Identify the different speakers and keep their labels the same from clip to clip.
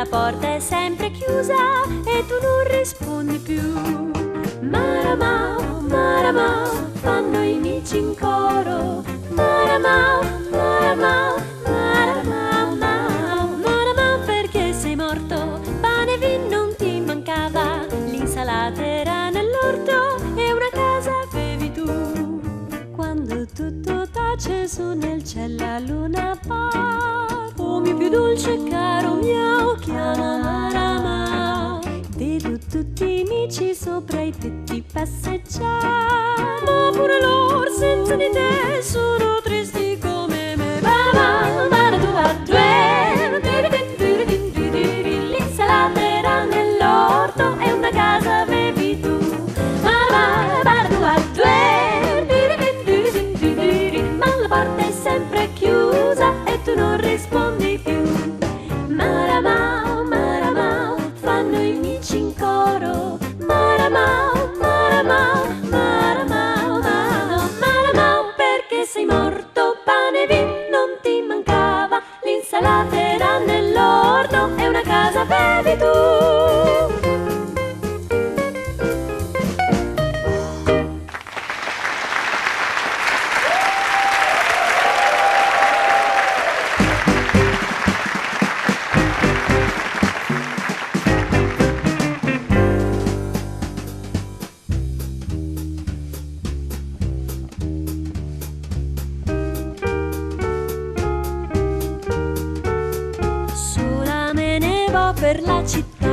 Speaker 1: la porta è sempre chiusa e tu non rispondi più. Maramao, maramao, fanno i amici in coro. Maramao, maramao, maramao, maramao, maramao, perché sei morto? Pane e vino non ti mancava, l'insalata era nell'orto e una casa avevi tu. Quando tutto tace su nel cielo la luna appare, oh mio più dolce caro miau, chiama maramao. Vedo tutti i amici sopra i tetti passeggiare, ma pure loro senza di te sono tristi come me. Mamma, mamma, tu a due, l'insalata era nell'orto e una casa avevi tu. Mamma, mamma, tu a due, ma la porta è sempre chiusa e tu non rispondi più. Maramao, maramao, fanno i amici in coro. Maramao, maramao, maramao, maramao, maramao, perché sei morto? Pane e vino non ti mancava, l'insalata era nell'orto e una casa avevi tu. Per la città,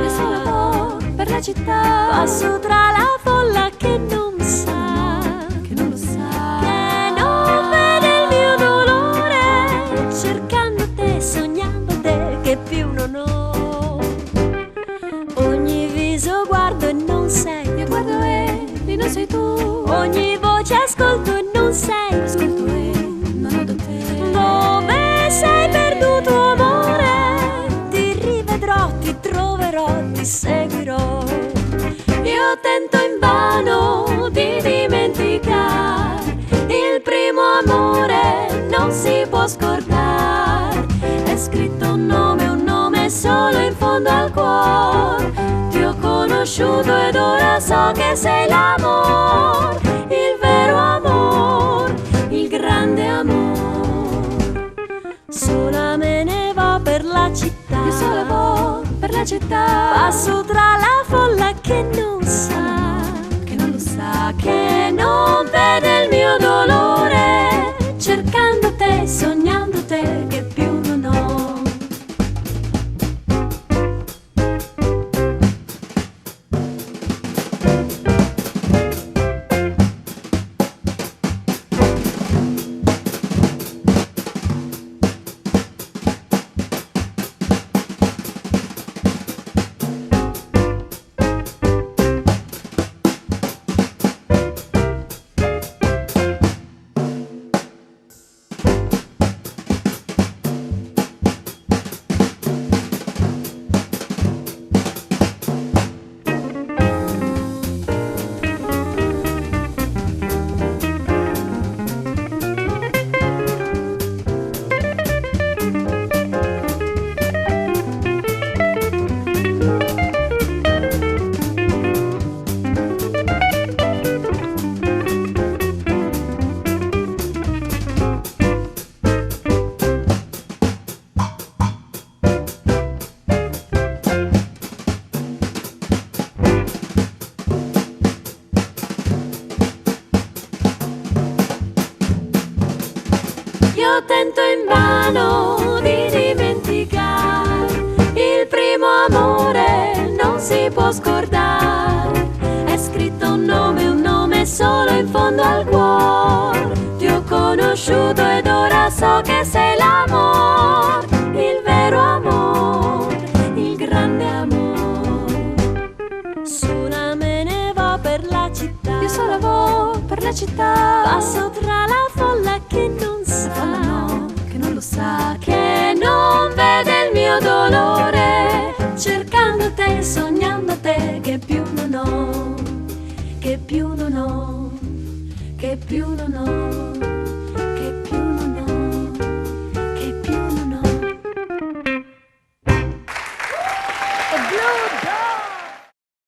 Speaker 1: per la città, passo tra la folla che non sa, che non lo sa, che non vede il mio dolore, cercando te, sognando te, che più non ho. Ogni viso guardo e non sei, io guardo e non sei tu. Ogni voce ascolto e non sei, ascolto e non vedo te. Dove sei perduto amore? Ti troverò, ti seguirò. Io tento invano di dimenticare, il primo amore non si può scordare. È scritto un nome solo in fondo al cuore. Ti ho conosciuto ed ora so che sei l'amor, il vero amor, il grande amor. Sola me ne va per la città, io sola vo per la città, passo tra la folla che non sa, che non lo sa, che non vede il mio dolore, cercando te, sognando te, che più non ho. Io tento invano di dimenticare, il primo amore non si può scordare. È scritto un nome solo in fondo al cuore. Ti ho conosciuto ed ora so che sei l'amor, il vero amor, il grande amor. Sola me ne va per la città, io sola vo per la città, passo tra la folla che non sa, no, che non lo sa, che non vede il mio dolore, cercando te, sognando te, che più non ho, che più non ho, che più non ho.